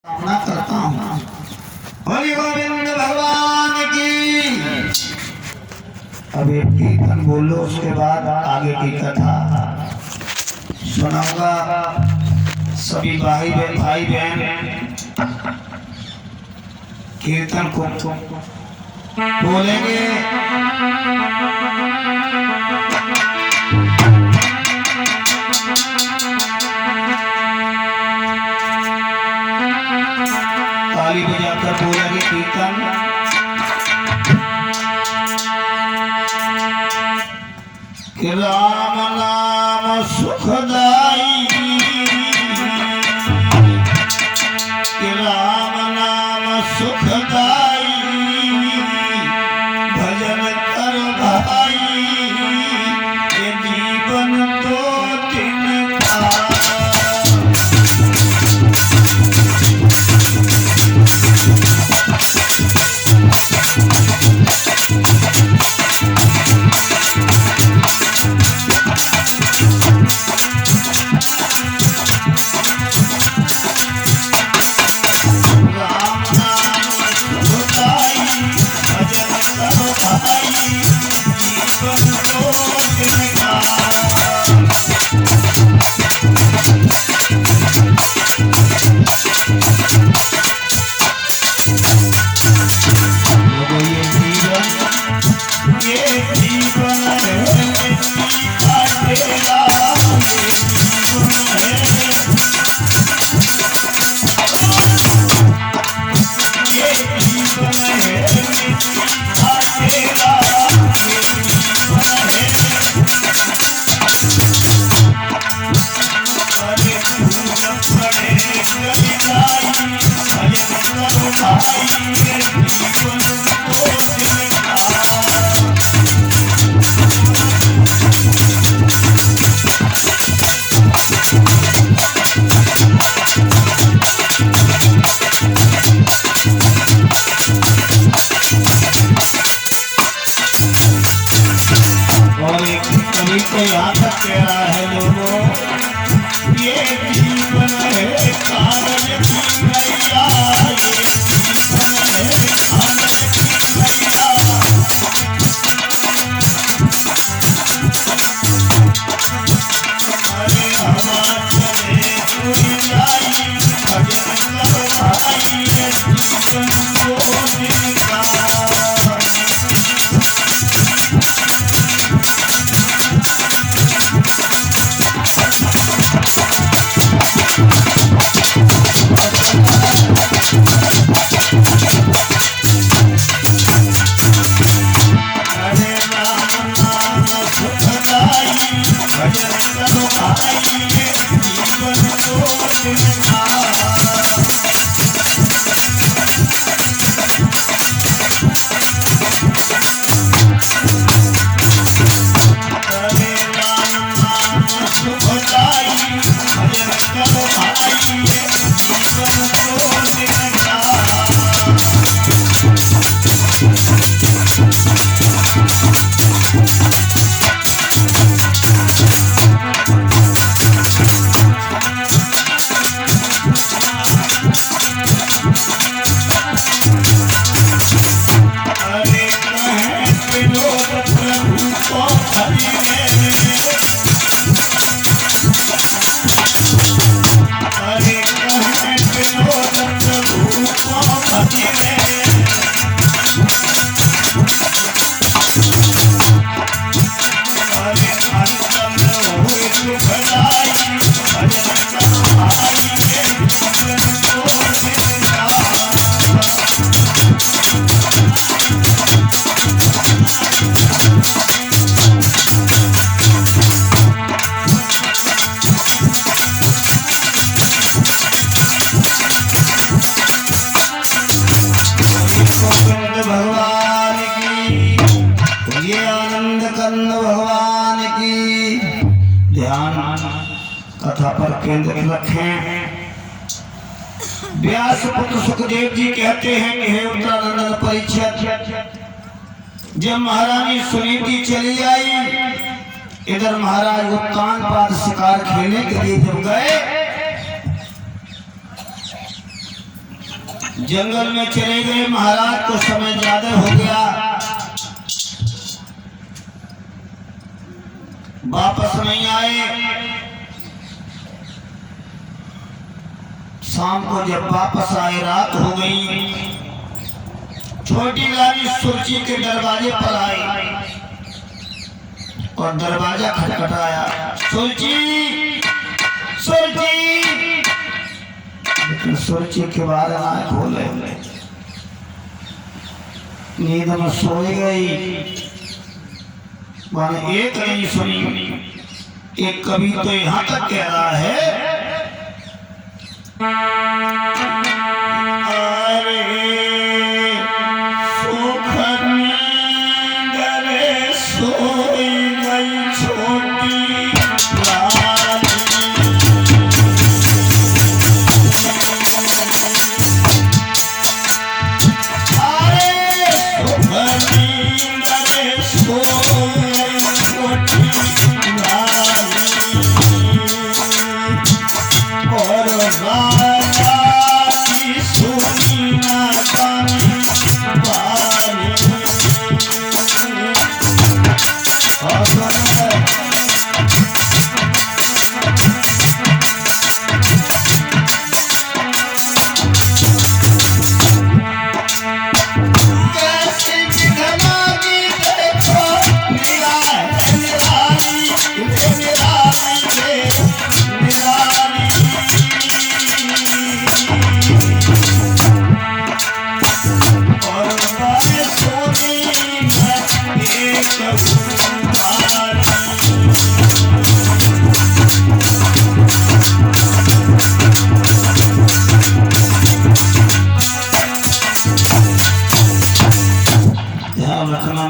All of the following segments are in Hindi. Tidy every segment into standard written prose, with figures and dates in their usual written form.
कामना करता हूँ। हरि गोविंद भगवान की। अब एक कीर्तन बोलो, उसके बाद आगे की कथा सुनाऊंगा। सभी भाई बहन कीर्तन को बोलेंगे। ताली बजाकर बोलेंगे कीर्तन। कि राम नाम सुखदाई, कि राम नाम सुखदाई, भजन कर भाई, ये जीवन तो दिन का। यहाँ तक कह रहा है लोगों, ये जीवन है कागज की नैया, ये जीवन है कागज की नैया। अरे हवा चले कोई जाई, भजन कर भाई, ये जीवन को दिन का। कथा पर केंद्र रखें। व्यास पुत्र सुखदेव जी कहते हैं कि हे उत्तरानंद परीक्षित, जब महारानी सुनीति चली आई, इधर महाराज उत्तानपाद शिकार खेलने के लिए जब गए जंगल में चले गए महाराज को समय ज्यादा हो गया, वापस नहीं आए। शाम को जब वापस आए रात हो गई। छोटी रानी सुरची के दरवाजे पर आई और दरवाजा खटखटाया, सुरची सुरची। लेकिन सुरची के बाद आँख खोले, नींद में सो गई। मैंने एक नहीं सुनी। एक कवि तो यहाँ तक कह रहा है, अरे सुख नींदरे सोई गई छोटी रानी। अरे सुख नींदरे सोई छोटी रानी और राजा की सुनी ना कानी वाली।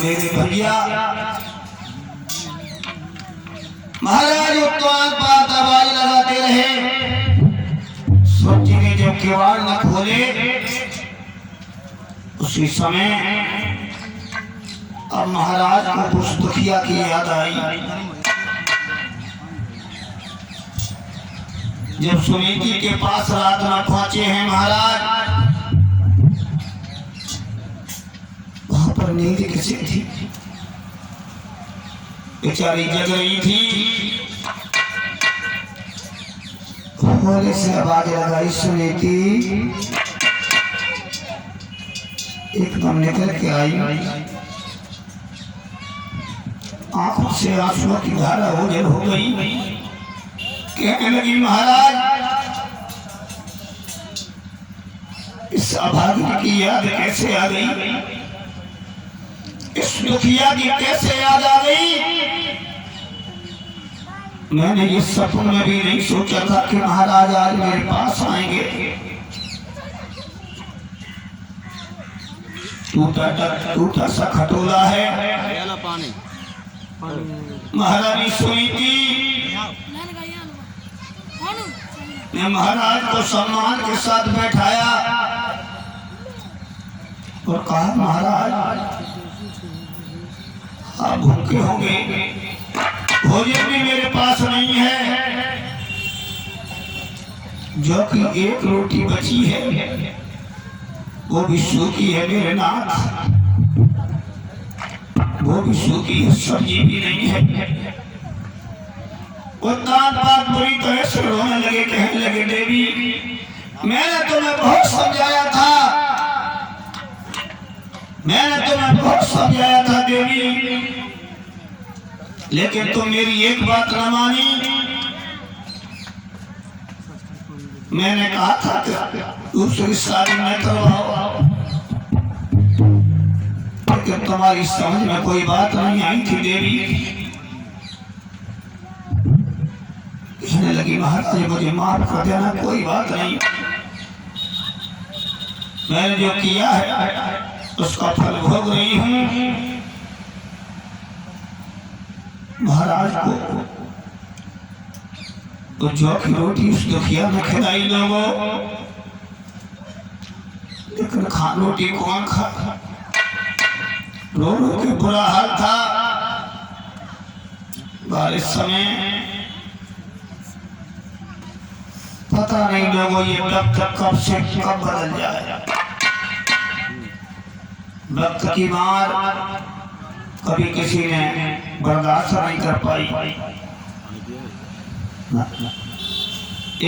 मेरे भैया महाराज उत्पाद बात आवाज लगाते रहे। सोची ने जब किवाड़ न खोले उसी समय अब महाराज को कुछ दुखिया की याद आई। जब सुनीति के पास रात न पहुंचे हैं महाराज, वहां पर नींद किसी थी, बेचारी जग रही थी। होले से आवाज लगाई, सुनीति एकदम निकल के आई। आंखों से आंसुओं की धारा ओझल हो गई। कहने लगी, महाराज इस अभागी की याद कैसे आ गई, इस दुखिया की कैसे याद आ गई। मैंने ये सपन में भी नहीं सोचा था कि महाराज आज मेरे पास आएंगे। टूटा सा खटोला है। महारानी सुनीति ने महाराज को सम्मान के साथ बैठाया और कहा, महाराज आप भूखे होंगे, भोजन भी मेरे पास नहीं है, जो कि एक रोटी बची है वो भी सूखी है मेरे नाथ, वो भी सूखी है, सब्जी भी नहीं है। वो दांत बात बुरी तरह से रोने लगे, कहने लगे, देवी मैंने तुम्हें बहुत समझाया था, मैंने तुम्हें बहुत समझाया था देवी, लेकिन तुम मेरी एक बात न मानी। मैंने कहा था कि दूसरी शादी न करवाओ, लेकिन तुम्हारी समझ में कोई बात नहीं आई थी देवी। कहने लगी, महाराज मुझे माफ कर देना, कोई बात नहीं, मैंने जो किया है उसका फल भोग रही हूँ। महाराज को तो जो की रोटी उस दुखिया में खिलाई लोगों, लेकिन रोटी कौन खा, रो रो के बुरा हाल था। बारिश समय पता नहीं लोगों ये कब से कब बदल जाए। वक्त की मार कभी किसी ने बर्दाश्त नहीं कर पाई।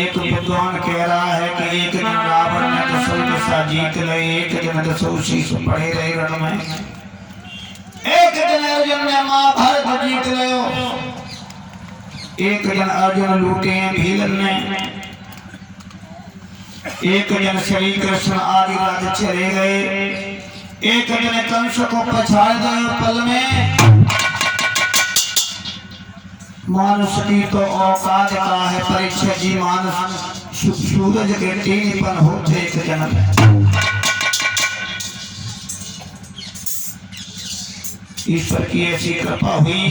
एक विद्वान कह रहा है कि एक दिन रावण ने दसों दिशा जीत ले, एक दिन दसों शीश पड़े रहे रण में, एक दिन अर्जुन ने महाभारत जीत ले, एक दिन अर्जुन लूटे भीलन ने, एक दिन श्री कृष्ण आदि राज चले गए, एक दिन कंस को पछाड़ गए पल में। मानुष की तो औकात का है परीक्षा जी, मानुष सूरज के तीनपन होते एक जन्म। ईश्वर की ऐसी कृपा हुई।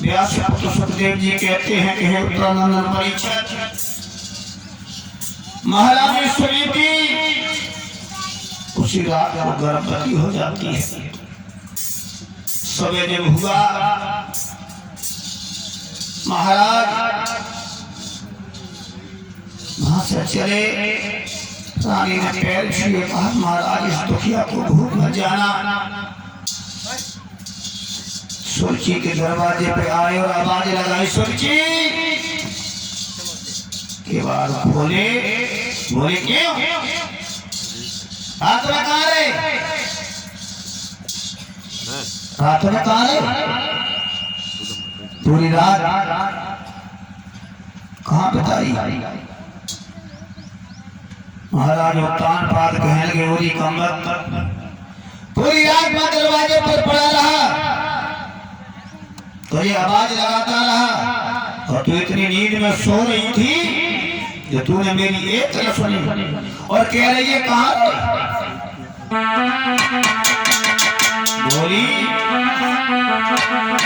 व्यास पुत्र सुखदेव जी कहते हैं कि हे उत्तरानंदन परीक्षित, महारानी सुनीति उसी रात को गर्भवती हो जाती है। सवेरे हुआ, महाराज वहां से चले, रानी ने पैर छुए, कहा महाराज इस दुखिया को भूख न जाना। सुरची के दरवाजे पे आए और आवाज लगाई, सुरची के बाद खोले, बोले क्यों रात में कहाँ रहे, रात में कहाँ रहे, पूरी रात कहाँ बिताई। महाराज तान पात कहने लगे, ओरी कमर पूरी रात में दरवाजे पर पड़ा रहा, तो ये आवाज लगाता रहा, और तू इतनी नींद में सो रही थी जो तूने मेरी एक तरफ सुनी और कह रही है कहाँ बोली,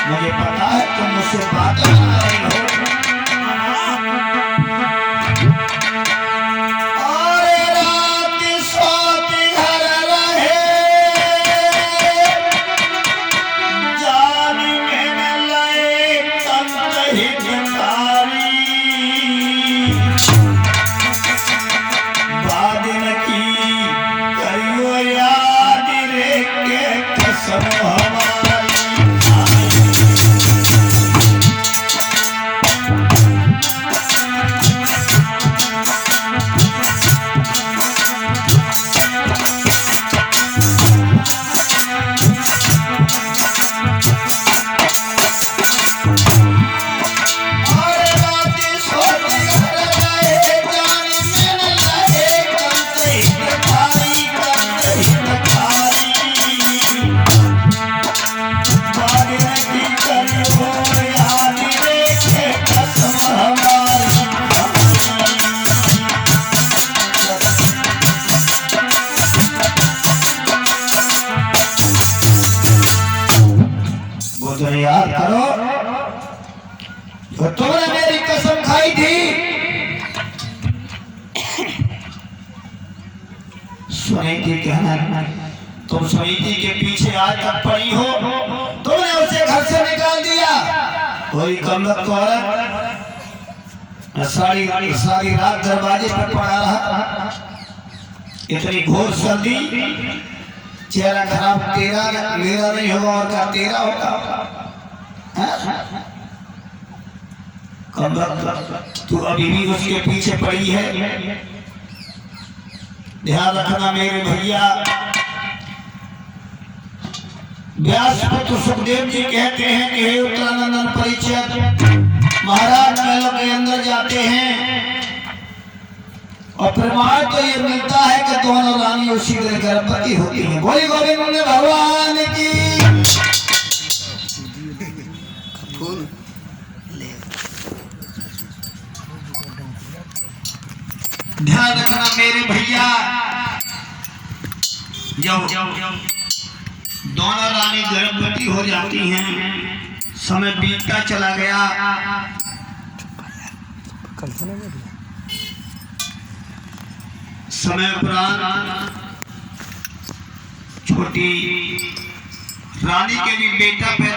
मुझे पता है तुम मुझसे बात कर रही हो। याद करो तो तुमने मेरी कसम खाई थी। सुनीति कहना, तुम सुनीति के पीछे आज तक पड़ी हो, तुमने उसे घर से निकाल दिया। कोई कमबख्त औरत सारी रात दरवाजे पर पड़ा रहा, इतनी घोर सर्दी, चेहरा खराब, तेरा मेरा नहीं होगा और क्या तेरा होगा। तू अभी भी उसके पीछे पड़ी है। ध्यान रखना मेरे भैया। व्यास पुत्र सुखदेव जी कहते हैं कि हे उत्तरानंदन परीक्षित, महाराज महलों के अंदर जाते हैं और प्रमाण तो ये मिलता है कि दोनों रानी उसी तरह गर्भवती होती हैं। बोली गोविंद भगवान की। ध्यान रखना मेरे भैया, जब दोनों रानी गर्भवती हो जाती हैं, समय बीतता चला गया। समय उपरांत छोटी रानी के भी बेटा पैदा